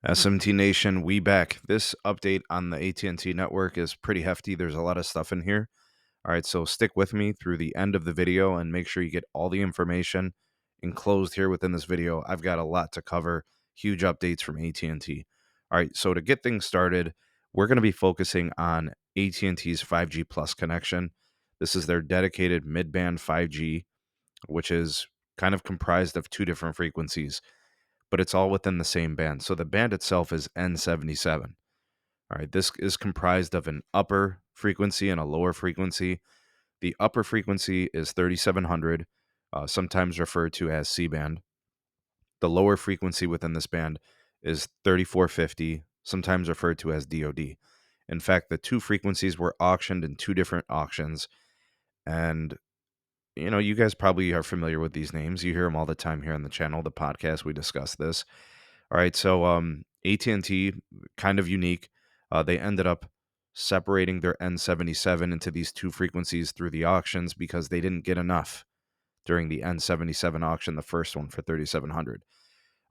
SMT Nation, we back. This update on the AT&T network is pretty hefty. There's a lot of stuff in here. All right, so stick with me through the end of the video and make sure you get all the information enclosed here within this video. I've got a lot to cover, huge updates from AT&T. All right, so to get things started, we're going to be focusing on AT&T's 5G Plus connection. This is their dedicated mid-band 5G, which is kind of comprised of two different frequencies, but it's all within the same band. So the band itself is N77. All right, this is comprised of an upper frequency and a lower frequency. The upper frequency is 3700, sometimes referred to as C-band. The lower frequency within this band is 3450, sometimes referred to as DoD. In fact, the two frequencies were auctioned in two different auctions, and you guys probably are familiar with these names. You hear them all the time here on the channel, the podcast. We discuss this. All right, so AT&T, kind of unique. They ended up separating their N77 into these two frequencies through the auctions because they didn't get enough during the N77 auction, the first one for 3700.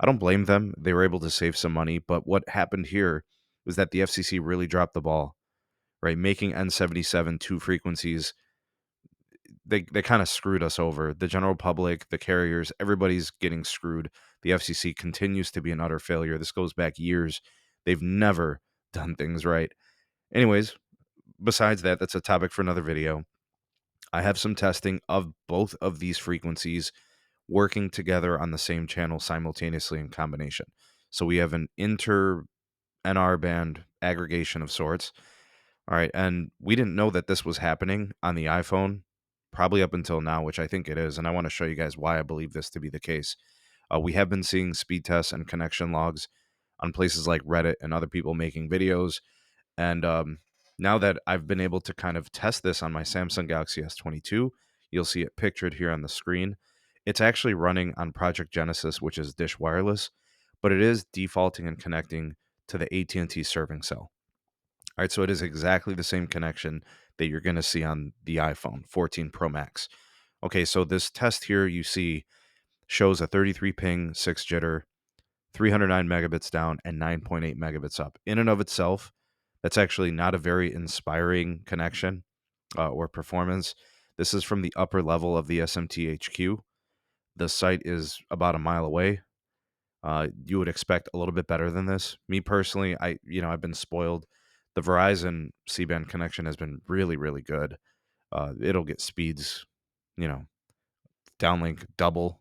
I don't blame them. They were able to save some money, but what happened here was that the FCC really dropped the ball, right? Making N77 two frequencies, they kind of screwed us over. The general public, the carriers, everybody's getting screwed. The FCC continues to be an utter failure. This goes back years. They've never done things right. Anyways, besides that, that's a topic for another video. I have some testing of both of these frequencies working together on the same channel simultaneously in combination. So we have an inter NR band aggregation of sorts. All right, and we didn't know that this was happening on the iPhone probably up until now, which I think it is, and I want to show you guys why I believe this to be the case. We have been seeing speed tests and connection logs on places like Reddit and other people making videos, and now that I've been able to kind of test this on my Samsung Galaxy S22, you'll see it pictured here on the screen. It's actually running on Project Genesis, which is Dish Wireless, but it is defaulting and connecting to the AT&T serving cell. All right, so it is exactly the same connection that you're going to see on the iPhone 14 Pro Max. Okay, so this test here you see shows a 33 ping, 6 jitter, 309 megabits down, and 9.8 megabits up. In and of itself, that's actually not a very inspiring connection or performance. This is from the upper level of the SMT HQ. The site is about a mile away. You would expect a little bit better than this. Me personally, I've been spoiled. The Verizon C-band connection has been really, really good. It'll get speeds, downlink double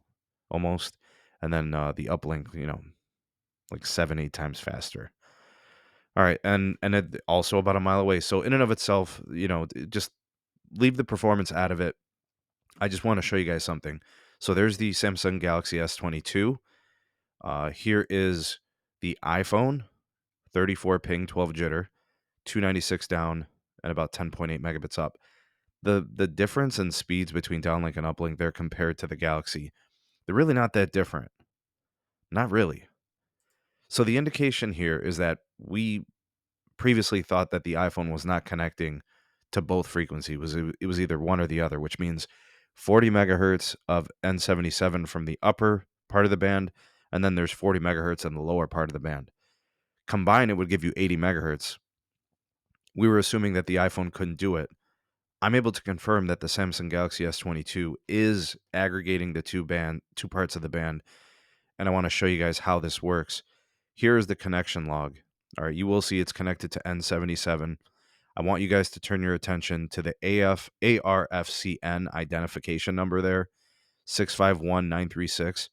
almost, and then the uplink, like 7-8 times faster. All right, and it also about a mile away. So in and of itself, just leave the performance out of it. I just want to show you guys something. So there's the Samsung Galaxy S22. Here is the iPhone, 34 ping, 12 jitter, 296 down, and about 10.8 megabits up. The difference in speeds between downlink and uplink there compared to the Galaxy, they're really not that different. Not really. So the indication here is that we previously thought that the iPhone was not connecting to both frequencies. It was either one or the other, which means 40 megahertz of N77 from the upper part of the band, and then there's 40 megahertz in the lower part of the band. Combined, it would give you 80 megahertz. We were assuming that the iPhone couldn't do it. I'm able to confirm that the Samsung Galaxy S22 is aggregating the two parts of the band, and I want to show you guys how this works. Here is the connection log. All right, you will see it's connected to N77. I want you guys to turn your attention to the ARFCN identification number there, 651936.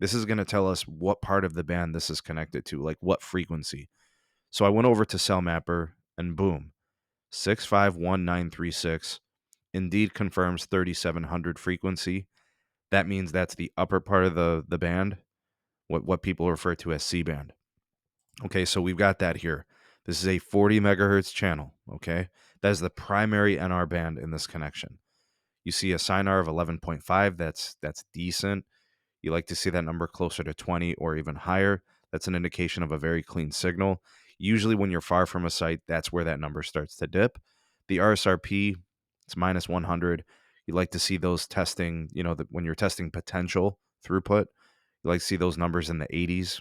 This is going to tell us what part of the band this is connected to, like what frequency. So I went over to Cell Mapper, and boom, 651936 indeed confirms 3700 frequency. That means that's the upper part of the band, what people refer to as C-band. Okay, so we've got that here. This is a 40 megahertz channel, okay? That is the primary NR band in this connection. You see a SINR of 11.5, that's decent. You like to see that number closer to 20 or even higher. That's an indication of a very clean signal. Usually when you're far from a site, that's where that number starts to dip. The RSRP, it's minus 100. You like to see those testing, when you're testing potential throughput, you like to see those numbers in the 80s,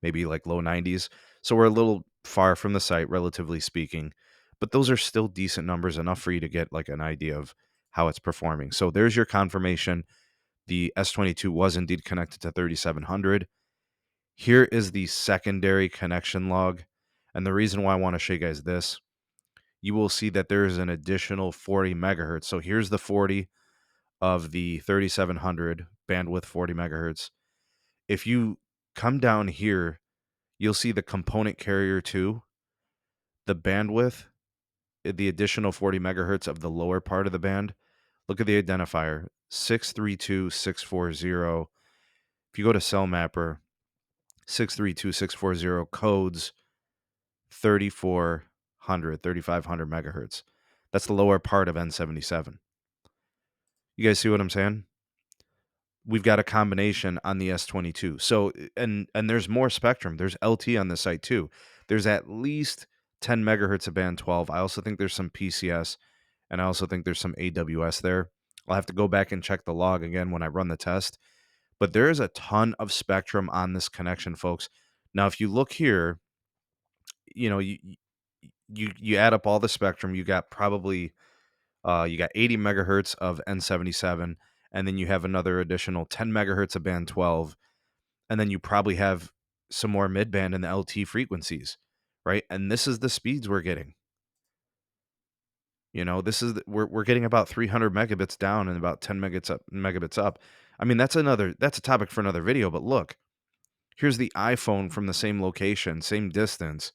maybe like low 90s. So we're a little far from the site, relatively speaking, but those are still decent numbers, enough for you to get like an idea of how it's performing. So there's your confirmation. The S22 was indeed connected to 3700. Here is the secondary connection log. And the reason why I want to show you guys this, you will see that there is an additional 40 megahertz. So here's the 40 of the 3700 bandwidth, 40 megahertz. If you come down here, you'll see the component carrier 2, the bandwidth, the additional 40 megahertz of the lower part of the band. Look at the identifier, 632640. If you go to Cell Mapper, 632640 codes 3500 megahertz. That's the lower part of N77. You guys see what I'm saying? We've got a combination on the S22. So, and there's more spectrum. There's LT on the site too. There's at least 10 megahertz of band 12. I also think there's some PCS, and I also think there's some AWS there. I'll have to go back and check the log again when I run the test. But there is a ton of spectrum on this connection, folks. Now, if you look here, you know, you add up all the spectrum, you got probably you got 80 megahertz of N77, and then you have another additional 10 megahertz of band 12, and then you probably have some more midband in the LT frequencies, right? And this is the speeds we're getting. You know, this is we're getting about 300 megabits down and about 10 megabits up. I mean, that's a topic for another video, but look, here's the iPhone from the same location, same distance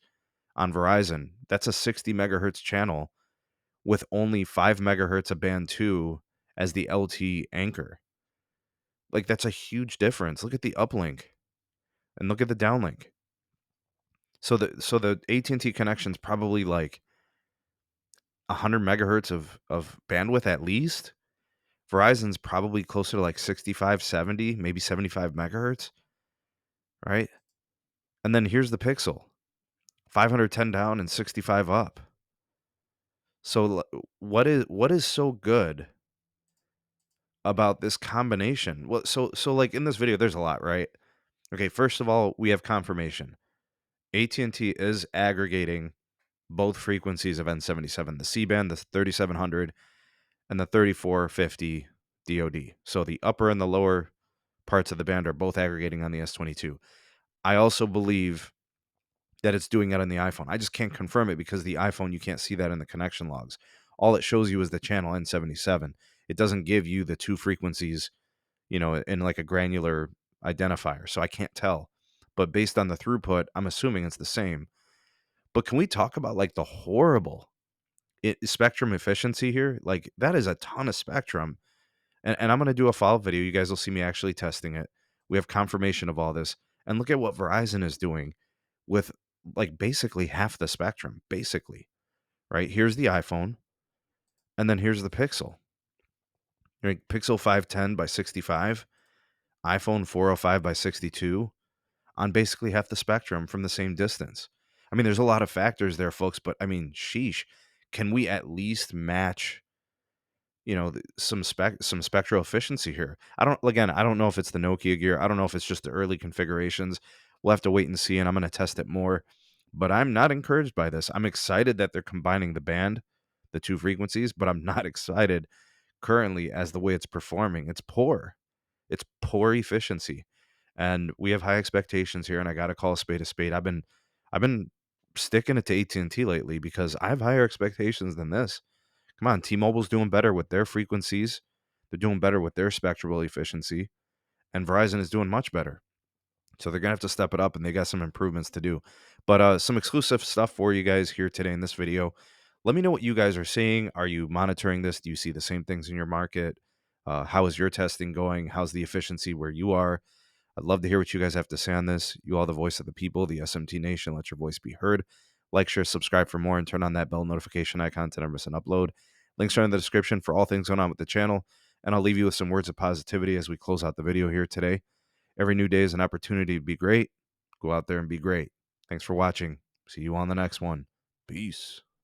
on Verizon. That's a 60 megahertz channel with only 5 megahertz of band 2 as the LT anchor. Like, that's a huge difference. Look at the uplink and look at the downlink. So the AT&T connection's probably like 100 megahertz of bandwidth at least. Verizon's probably closer to like 65, 70, maybe 75 megahertz, right? And then here's the Pixel, 510 down and 65 up. So what is so good about this combination? Well, so like in this video, there's a lot, right? Okay, first of all, we have confirmation. AT&T is aggregating both frequencies of N77, the C-band, the 3700, and the 3450 DoD. So the upper and the lower parts of the band are both aggregating on the S22. I also believe that it's doing that on the iPhone. I just can't confirm it because the iPhone, you can't see that in the connection logs. All it shows you is the channel N77. It doesn't give you the two frequencies, you know, in like a granular identifier. So I can't tell. But based on the throughput, I'm assuming it's the same. But can we talk about like the horrible spectrum efficiency here? Like that is a ton of spectrum. And I'm going to do a follow-up video. You guys will see me actually testing it. We have confirmation of all this. And look at what Verizon is doing with like basically half the spectrum, basically, right? Here's the iPhone, and then here's the Pixel. Right? Pixel 510 by 65, iPhone 405 by 62 on basically half the spectrum from the same distance. I mean, there's a lot of factors there, folks, but I mean, sheesh, can we at least match, you know, some spectral efficiency here? I don't know if it's the Nokia gear. I don't know if it's just the early configurations. We'll have to wait and see, and I'm going to test it more. But I'm not encouraged by this. I'm excited that they're combining the band, the two frequencies, but I'm not excited currently as the way it's performing. It's poor. It's poor efficiency. And we have high expectations here, and I got to call a spade a spade. I've been sticking it to AT&T lately because I have higher expectations than this. Come on, T-Mobile's doing better with their frequencies. They're doing better with their spectral efficiency, and Verizon is doing much better. So they're going to have to step it up, and they got some improvements to do. But some exclusive stuff for you guys here today in this video. Let me know what you guys are seeing. Are you monitoring this? Do you see the same things in your market? How is your testing going? How's the efficiency where you are? I'd love to hear what you guys have to say on this. You are the voice of the people, the SMT Nation. Let your voice be heard. Like, share, subscribe for more, and turn on that bell notification icon to never miss an upload. Links are in the description for all things going on with the channel. And I'll leave you with some words of positivity as we close out the video here today. Every new day is an opportunity to be great. Go out there and be great. Thanks for watching. See you on the next one. Peace.